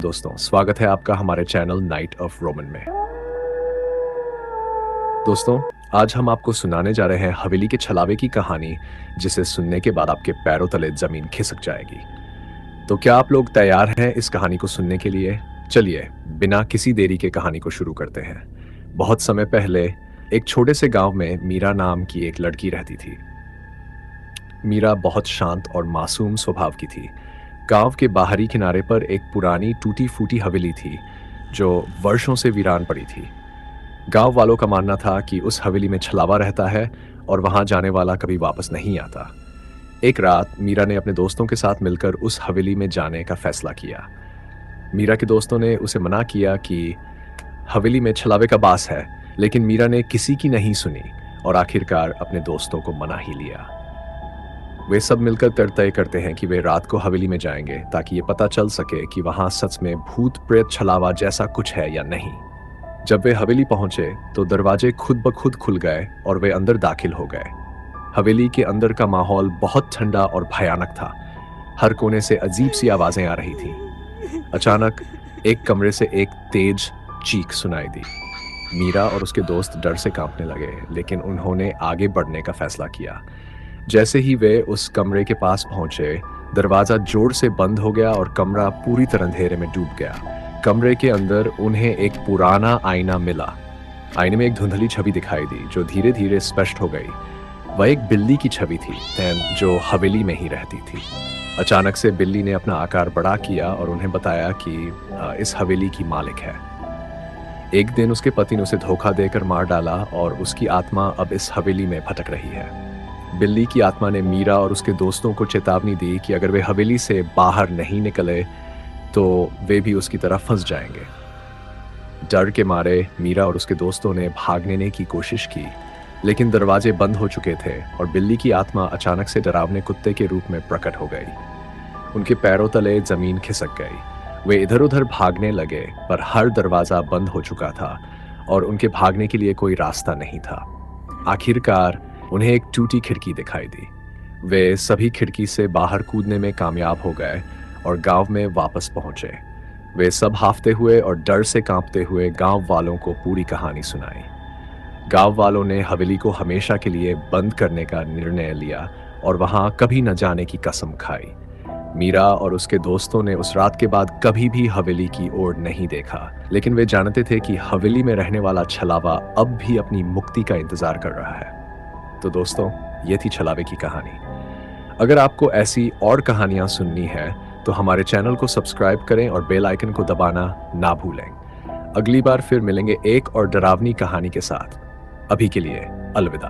दोस्तों, स्वागत है आपका हमारे चैनल नाइट ऑफ रोमन में। दोस्तों, आज हम आपको सुनाने जा रहे हैं हवेली के छलावे की कहानी, जिसे सुनने के बाद आपके पैरों तले जमीन खिसक जाएगी। तो क्या आप लोग तैयार हैं इस कहानी को सुनने के लिए? चलिए, बिना किसी देरी के कहानी को शुरू करते हैं। बहुत समय पहले एक छोटे से गांव में मीरा नाम की एक लड़की रहती थी। मीरा बहुत शांत और मासूम स्वभाव की थी। गांव के बाहरी किनारे पर एक पुरानी टूटी फूटी हवेली थी, जो वर्षों से वीरान पड़ी थी। गांव वालों का मानना था कि उस हवेली में छलावा रहता है और वहां जाने वाला कभी वापस नहीं आता। एक रात मीरा ने अपने दोस्तों के साथ मिलकर उस हवेली में जाने का फैसला किया। मीरा के दोस्तों ने उसे मना किया कि हवेली में छलावे का बास है, लेकिन मीरा ने किसी की नहीं सुनी और आखिरकार अपने दोस्तों को मना ही लिया। वे सब मिलकर तय करते हैं कि वे रात को हवेली में जाएंगे, ताकि ये पता चल सके कि वहां सच में भूत प्रेत छलावा जैसा कुछ है या नहीं। जब वे हवेली पहुंचे तो दरवाजे खुद ब खुद खुल गए और वे अंदर दाखिल हो गए। हवेली के अंदर का माहौल बहुत ठंडा और भयानक था। हर कोने से अजीब सी आवाजें आ रही थीं। अचानक एक कमरे से एक तेज चीख सुनाई दी। मीरा और उसके दोस्त डर से कांपने लगे, लेकिन उन्होंने आगे बढ़ने का फैसला किया। जैसे ही वे उस कमरे के पास पहुंचे, दरवाजा जोर से बंद हो गया और कमरा पूरी तरह अंधेरे में डूब गया। कमरे के अंदर उन्हें एक पुराना आईना मिला। आईने में एक धुंधली छवि दिखाई दी, जो धीरे धीरे स्पष्ट हो गई। वह एक बिल्ली की छवि थी, जो हवेली में ही रहती थी। अचानक से बिल्ली ने अपना आकार बड़ा किया और उन्हें बताया कि इस हवेली की मालिक है। एक दिन उसके पति ने उसे धोखा देकर मार डाला और उसकी आत्मा अब इस हवेली में भटक रही है। बिल्ली की आत्मा ने मीरा और उसके दोस्तों को चेतावनी दी कि अगर वे हवेली से बाहर नहीं निकले तो वे भी उसकी तरह फंस जाएंगे। डर के मारे मीरा और उसके दोस्तों ने भागने की कोशिश की, लेकिन दरवाजे बंद हो चुके थे और बिल्ली की आत्मा अचानक से डरावने कुत्ते के रूप में प्रकट हो गई। उनके पैरों तले जमीन खिसक गई। वे इधर उधर भागने लगे, पर हर दरवाजा बंद हो चुका था और उनके भागने के लिए कोई रास्ता नहीं था। आखिरकार उन्हें एक टूटी खिड़की दिखाई दी। वे सभी खिड़की से बाहर कूदने में कामयाब हो गए और गांव में वापस पहुंचे। वे सब हाफते हुए और डर से कांपते हुए गांव वालों को पूरी कहानी सुनाई। गांव वालों ने हवेली को हमेशा के लिए बंद करने का निर्णय लिया और वहां कभी न जाने की कसम खाई। मीरा और उसके दोस्तों ने उस रात के बाद कभी भी हवेली की ओर नहीं देखा, लेकिन वे जानते थे कि हवेली में रहने वाला छलावा अब भी अपनी मुक्ति का इंतजार कर रहा है। तो दोस्तों, ये थी छलावे की कहानी। अगर आपको ऐसी और कहानियां सुननी है तो हमारे चैनल को सब्सक्राइब करें और बेल आइकन को दबाना ना भूलें। अगली बार फिर मिलेंगे एक और डरावनी कहानी के साथ। अभी के लिए अलविदा।